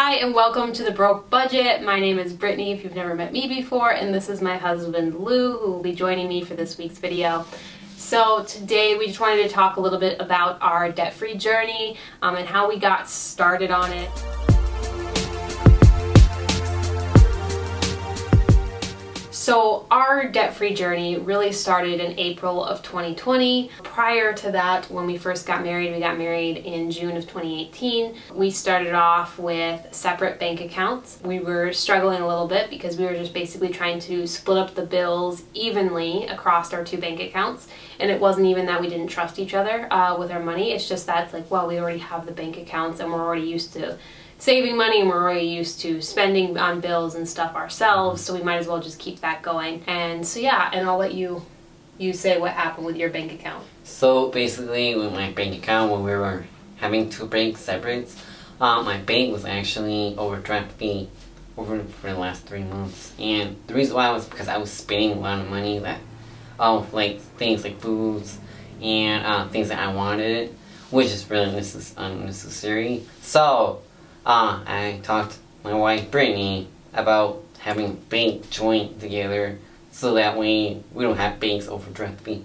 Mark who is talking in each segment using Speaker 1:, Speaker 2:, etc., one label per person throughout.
Speaker 1: Hi and welcome to The Broke Budget. My name is Brittany if you've never met me before, and this is my husband Lou who will be joining me for this week's video. So today we just wanted to talk a little bit about our debt-free journey and how we got started on it. So our debt-free journey really started in April of 2020. Prior to that, when we first got married, we got married in June of 2018. We started off with separate bank accounts. We were struggling a little bit because we were just basically trying to split up the bills evenly across our two bank accounts. And it wasn't even that we didn't trust each other with our money. It's just that it's like, well, we already have the bank accounts and we're already used to saving money and we're already used to spending on bills and stuff ourselves, so we might as well just keep that going. And so yeah, and I'll let you say what happened with your bank account.
Speaker 2: So basically with my bank account, when we were having two banks separate, my bank was actually overdrafting for the last 3 months. And the reason why was because I was spending a lot of money like things like foods and things that I wanted, which is really unnecessary. So I talked to my wife Brittany about having bank joint together so that way we don't have banks overdrafting.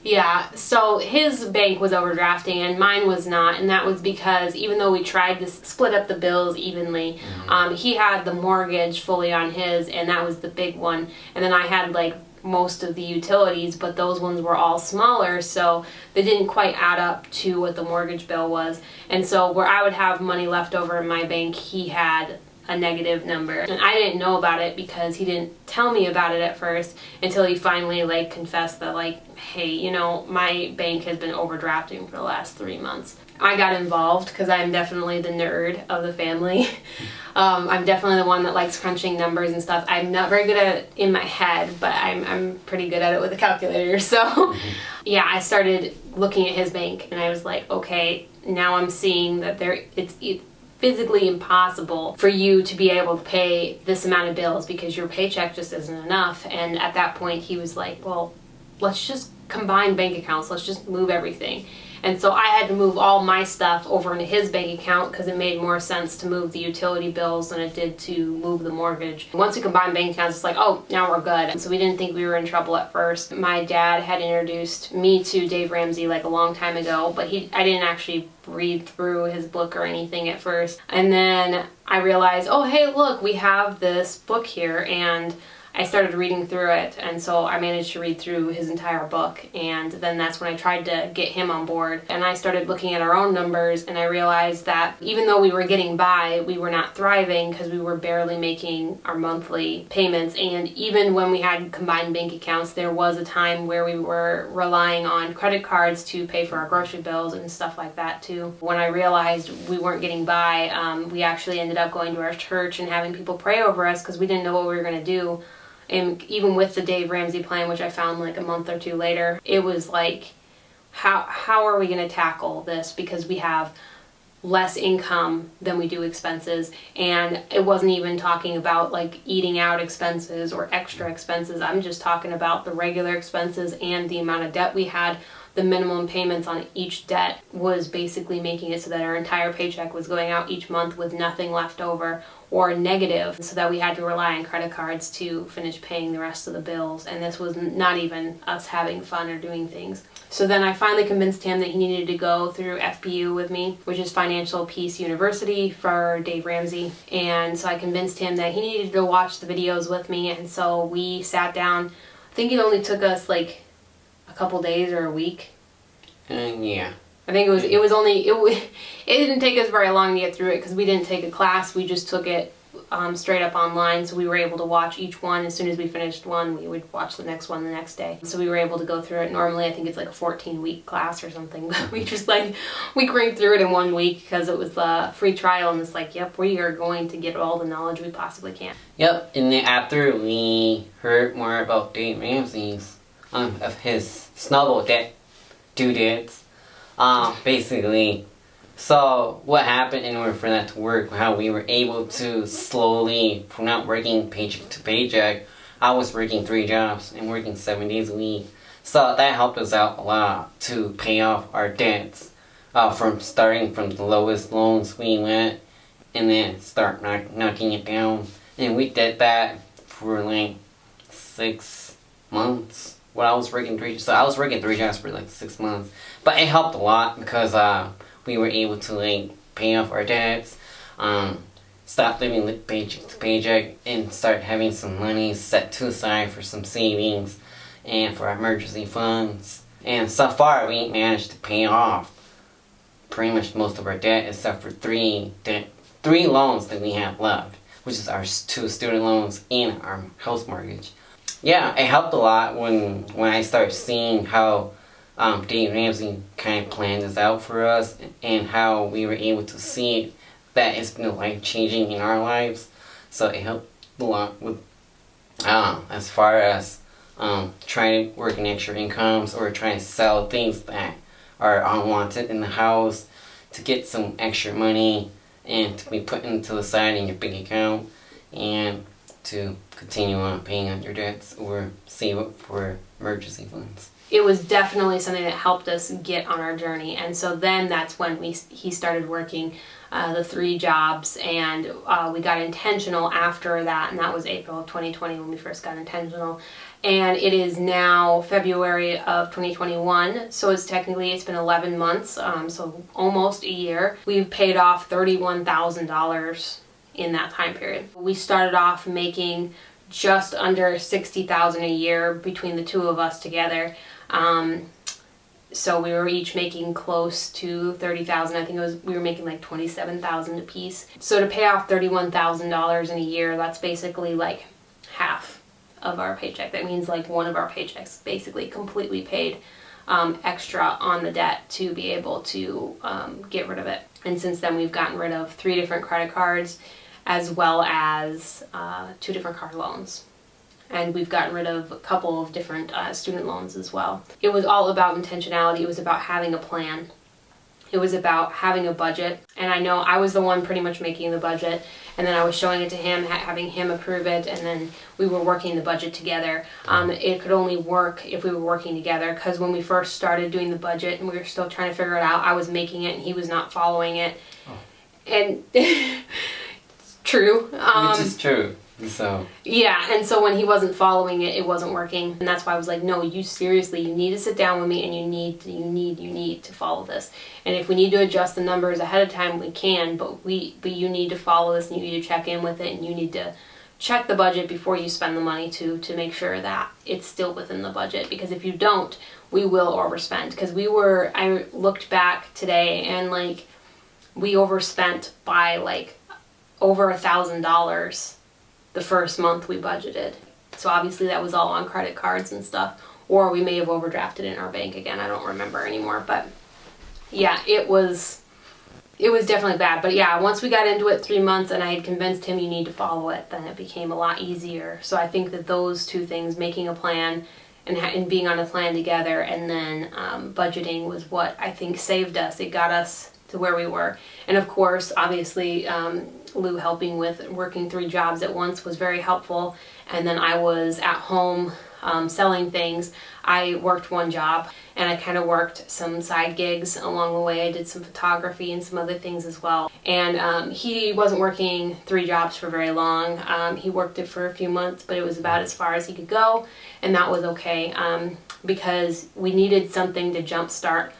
Speaker 1: Yeah, so his bank was overdrafting and mine was not, and that was because even though we tried to split up the bills evenly, he had the mortgage fully on his, and that was the big one, and then I had like most of the utilities, but those ones were all smaller, so they didn't quite add up to what the mortgage bill was. And so where I would have money left over in my bank, he had a negative number. And I didn't know about it because he didn't tell me about it at first until he finally like confessed that like, hey, you know, my bank has been overdrafting for the last 3 months. I got involved because I'm definitely the nerd of the family. I'm definitely the one that likes crunching numbers and stuff. I'm not very good at it in my head, but I'm pretty good at it with a calculator. So yeah, I started looking at his bank and I was like, okay, now I'm seeing that it's physically impossible for you to be able to pay this amount of bills because your paycheck just isn't enough. And at that point he was like, well, let's just combine bank accounts. Let's just move everything. And so I had to move all my stuff over into his bank account because it made more sense to move the utility bills than it did to move the mortgage. Once we combined bank accounts, it's like, oh, now we're good. And so we didn't think we were in trouble at first. My dad had introduced me to Dave Ramsey like a long time ago, but I didn't actually read through his book or anything at first. And then I realized, oh, hey, look, we have this book here, and I started reading through it, and so I managed to read through his entire book, and then that's when I tried to get him on board. And I started looking at our own numbers, and I realized that even though we were getting by, we were not thriving because we were barely making our monthly payments. And even when we had combined bank accounts, there was a time where we were relying on credit cards to pay for our grocery bills and stuff like that too. When I realized we weren't getting by, we actually ended up going to our church and having people pray over us because we didn't know what we were going to do. And even with the Dave Ramsey plan, which I found like a month or two later, it was like, how are we going to tackle this? Because we have less income than we do expenses. And it wasn't even talking about like eating out expenses or extra expenses. I'm just talking about the regular expenses and the amount of debt we had. The minimum payments on each debt was basically making it so that our entire paycheck was going out each month with nothing left over or negative, so that we had to rely on credit cards to finish paying the rest of the bills. And this was not even us having fun or doing things. So then I finally convinced him that he needed to go through FPU with me, which is Financial Peace University for Dave Ramsey. And so I convinced him that he needed to watch the videos with me, and so we sat down. I think it only took us like a couple days or a week.
Speaker 2: Yeah.
Speaker 1: I think it didn't take us very long to get through it because we didn't take a class. We just took it straight up online, so we were able to watch each one. As soon as we finished one, we would watch the next one the next day. So we were able to go through it. Normally I think it's like a 14-week class or something, but we cranked through it in 1 week because it was a free trial, and it's like, yep, we are going to get all the knowledge we possibly can.
Speaker 2: Yep, and then after we heard more about Dave Ramsey's of his snowball debt due dates, basically. So what happened in order for that to work, how we were able to slowly, from not working paycheck to paycheck, I was working 3 jobs and working 7 days a week. So that helped us out a lot to pay off our debts, from starting from the lowest loans we went and then start knocking it down. And we did that for like 6 months. Well, I was working three jobs for like 6 months, but it helped a lot because we were able to like pay off our debts, stop living paycheck to paycheck, and start having some money set to aside for some savings and for emergency funds. And so far, we managed to pay off pretty much most of our debt except for three loans that we have left, which is our 2 student loans and our house mortgage. Yeah, it helped a lot when I started seeing how Dave Ramsey kind of planned this out for us, and how we were able to see that it's been life-changing in our lives. So it helped a lot with as far as trying to work in extra incomes or trying to sell things that are unwanted in the house to get some extra money and to be put into the side in your bank account, and to continue on paying on your debts or save up for emergency funds.
Speaker 1: It was definitely something that helped us get on our journey, and so then that's when he started working the 3 jobs, and we got intentional after that, and that was April of 2020 when we first got intentional. And it is now February of 2021, so it's been 11 months, so almost a year. We've paid off $31,000 in that time period. We started off making just under $60,000 a year between the 2 of us together. So we were each making close to $30,000. I think we were making like $27,000 a piece. So to pay off $31,000 in a year, that's basically like half of our paycheck. That means like one of our paychecks basically completely paid extra on the debt to be able to get rid of it. And since then we've gotten rid of 3 different credit cards, as well as 2 different car loans. And we've gotten rid of a couple of different student loans as well. It was all about intentionality. It was about having a plan. It was about having a budget. And I know I was the one pretty much making the budget, and then I was showing it to him, having him approve it, and then we were working the budget together. It could only work if we were working together, because when we first started doing the budget and we were still trying to figure it out, I was making it and he was not following it. Oh. And it's true.
Speaker 2: Which is true. So
Speaker 1: yeah, and so when he wasn't following it, it wasn't working, and that's why I was like, no, you seriously, you need to sit down with me, and you need to follow this. And if we need to adjust the numbers ahead of time, we can, but you need to follow this, and you need to check in with it, and you need to check the budget before you spend the money to make sure that it's still within the budget, because if you don't, we will overspend. Because I looked back today, and like we overspent by like over $1,000 the first month we budgeted. So obviously that was all on credit cards and stuff, or we may have overdrafted in our bank again. I don't remember anymore, but yeah, it was definitely bad. But yeah, once we got into it 3 months and I had convinced him you need to follow it, then it became a lot easier. So I think that those 2 things, making a plan and being on a plan together, and then budgeting, was what I think saved us. It got us to where we were. And of course, obviously, Lou helping with working 3 jobs at once was very helpful. And then I was at home selling things. I worked 1 job, and I kind of worked some side gigs along the way. I did some photography and some other things as well. And he wasn't working 3 jobs for very long. He worked it for a few months, but it was about as far as he could go, and that was okay, because we needed something to jumpstart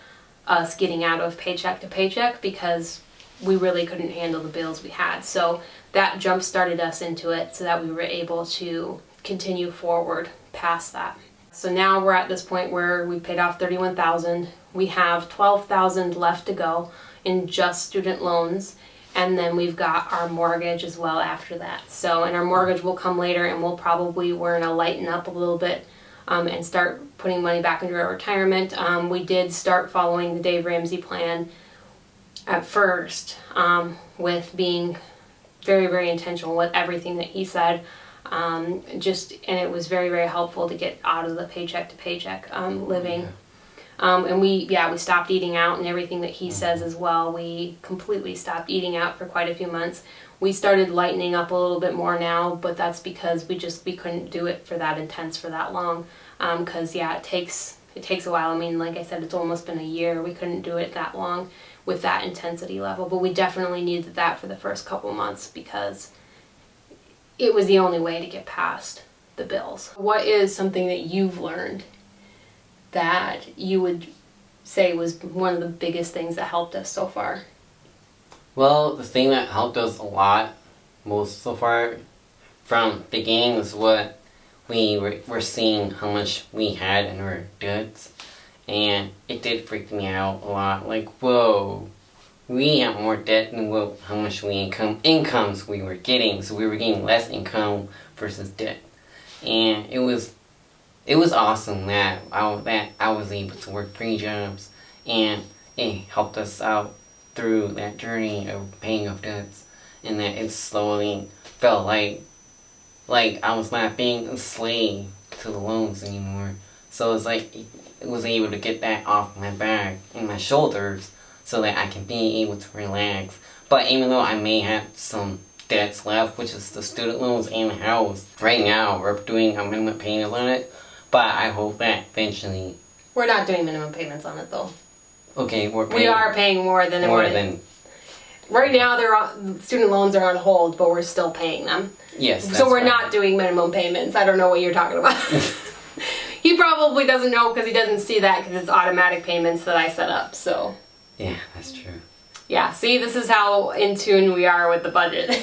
Speaker 1: us getting out of paycheck to paycheck, because we really couldn't handle the bills we had. So that jump started us into it, so that we were able to continue forward past that. So now we're at this point where we paid off $31,000. We have $12,000 left to go in just student loans, and then we've got our mortgage as well after that. So, and our mortgage will come later, and we're gonna lighten up a little bit and start putting money back into our retirement. We did start following the Dave Ramsey plan at first, with being very, very intentional with everything that he said. And it was very, very helpful to get out of the paycheck to paycheck living. And we stopped eating out and everything that he says as well. We completely stopped eating out for quite a few months. We started lightening up a little bit more now, but that's because we couldn't do it for that intense for that long. Because it takes a while. I mean, like I said, it's almost been a year. We couldn't do it that long. with that intensity level. But we definitely needed that for the first couple months because it was the only way to get past the bills. What is something that you've learned that you would say was one of the biggest things that helped us so far?
Speaker 2: Well, the thing that helped us a lot, most so far, from the beginning was what we were seeing how much we had in our debts. And it did freak me out a lot. Like, whoa, we have more debt than how much incomes we were getting. So we were getting less income versus debt. And it was awesome that I was able to work 3 jobs, and it helped us out through that journey of paying off debts, and that it slowly felt like I was not being a slave to the loans anymore. So it's like I was able to get that off my back and my shoulders so that I can be able to relax. But even though I may have some debts left, which is the student loans and the house, right now we're doing a minimum payment on it, but I hope that eventually...
Speaker 1: We're not doing minimum payments on it though.
Speaker 2: Okay,
Speaker 1: we are paying more than... Right now, student loans are on hold, but we're still paying them.
Speaker 2: Yes, that's
Speaker 1: so we're not doing minimum payments. I don't know what you're talking about. He probably doesn't know because he doesn't see that because it's automatic payments that I set up. So.
Speaker 2: Yeah, that's true.
Speaker 1: Yeah, see, this is how in tune we are with the budget.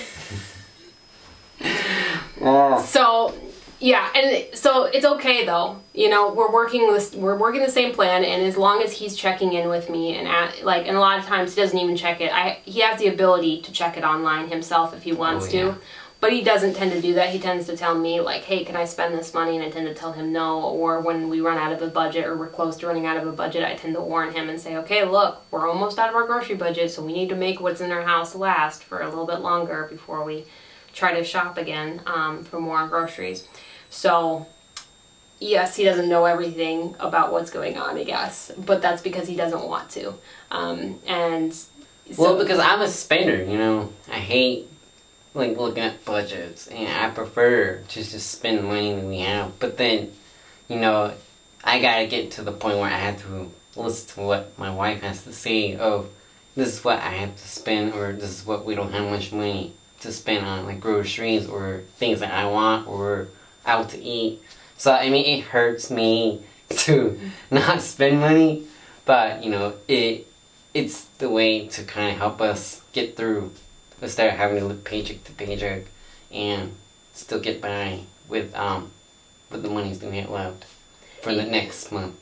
Speaker 1: So, yeah, and so it's okay though. You know, we're working the same plan, and as long as he's checking in with me, and and a lot of times he doesn't even check it. He has the ability to check it online himself if he wants to, but he doesn't tend to do that. He tends to tell me like, "Hey, can I spend this money?" And I tend to tell him no. Or when we run out of a budget, or we're close to running out of a budget, I tend to warn him and say, "Okay, look, we're almost out of our grocery budget, so we need to make what's in our house last for a little bit longer before we try to shop again for more groceries." So, yes, he doesn't know everything about what's going on, I guess, but that's because he doesn't want to. And so,
Speaker 2: well, because I'm a spender, you know, I hate looking at budgets, and I prefer to just spend money that we have. But then, you know, I gotta get to the point where I have to listen to what my wife has to say. Of this is what I have to spend, or this is what we don't have much money to spend on, like groceries or things that I want, or out to eat. So I mean, it hurts me to not spend money, but you know, it's the way to kind of help us get through instead of having to live paycheck to paycheck and still get by with the monies that we have left for the next month.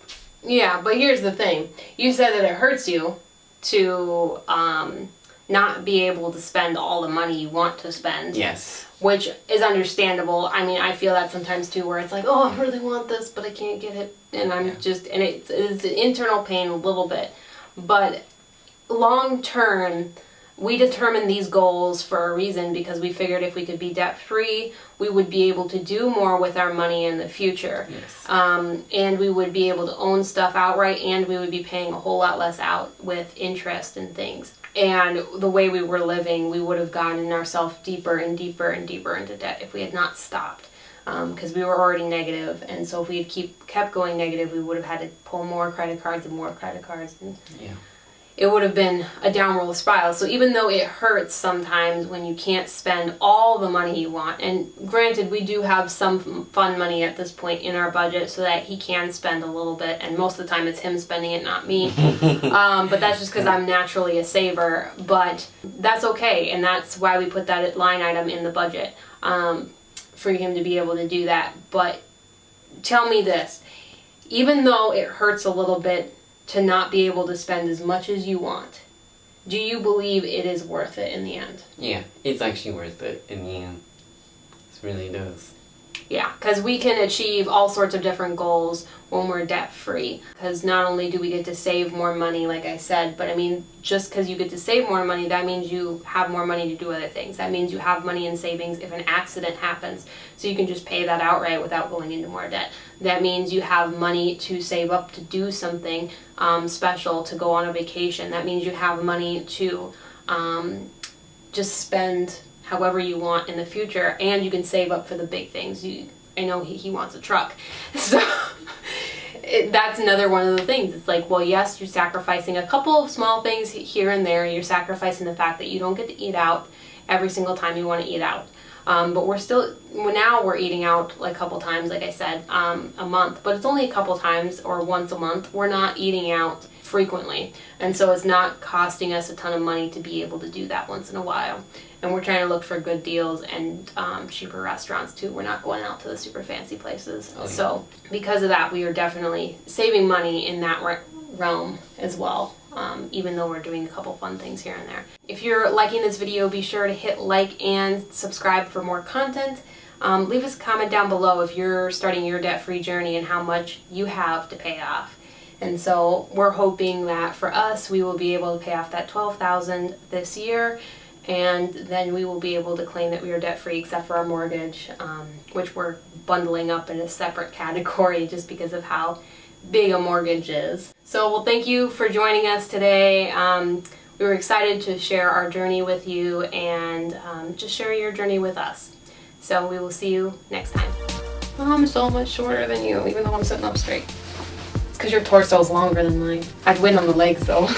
Speaker 1: Yeah, but here's the thing: you said that it hurts you to not be able to spend all the money you want to spend.
Speaker 2: Yes.
Speaker 1: Which is understandable. I mean, I feel that sometimes too, where it's like, oh, I really want this, but I can't get it. And it's an internal pain a little bit. But long term, we determined these goals for a reason, because we figured if we could be debt free, we would be able to do more with our money in the future.
Speaker 2: Yes.
Speaker 1: And we would be able to own stuff outright, and we would be paying a whole lot less out with interest and things. And the way we were living, we would have gotten ourselves deeper and deeper and deeper into debt if we had not stopped, because we were already negative. And so if we had kept going negative, we would have had to pull more credit cards and more credit cards. And
Speaker 2: yeah.
Speaker 1: It would have been a downward spiral. So even though it hurts sometimes when you can't spend all the money you want, and granted, we do have some fun money at this point in our budget so that he can spend a little bit, and most of the time it's him spending it, not me. But that's just because I'm naturally a saver. But that's okay, and that's why we put that line item in the budget, for him to be able to do that. But tell me this, even though it hurts a little bit to not be able to spend as much as you want, do you believe it is worth it in the end?
Speaker 2: Yeah, it's actually worth it in the end. It really does.
Speaker 1: Yeah, because we can achieve all sorts of different goals when we're debt free. Because not only do we get to save more money, like I said, but I mean, just because you get to save more money, that means you have more money to do other things. That means you have money in savings if an accident happens, so you can just pay that outright without going into more debt. That means you have money to save up to do something special, to go on a vacation. That means you have money to just spend however you want in the future, and you can save up for the big things. I know he wants a truck, so that's another one of the things. It's like, well, yes, you're sacrificing a couple of small things here and there. You're sacrificing the fact that you don't get to eat out every single time you want to eat out. But now we're eating out like a couple times, like I said, a month. But it's only a couple times or once a month. We're not eating out frequently. And so it's not costing us a ton of money to be able to do that once in a while. And we're trying to look for good deals and cheaper restaurants too. We're not going out to the super fancy places. Oh, yeah. So because of that, we are definitely saving money in that realm as well. Even though we're doing a couple fun things here and there. If you're liking this video, be sure to hit like and subscribe for more content. Leave us a comment down below if you're starting your debt-free journey and how much you have to pay off. And so we're hoping that for us, we will be able to pay off that $12,000 this year, and then we will be able to claim that we are debt-free except for our mortgage, which we're bundling up in a separate category just because of how big a mortgage is. So, well, thank you for joining us today. We were excited to share our journey with you and just share your journey with us. So we will see you next time. I'm so much shorter than you, even though I'm sitting up straight. It's because your torso is longer than mine. I'd win on the legs though.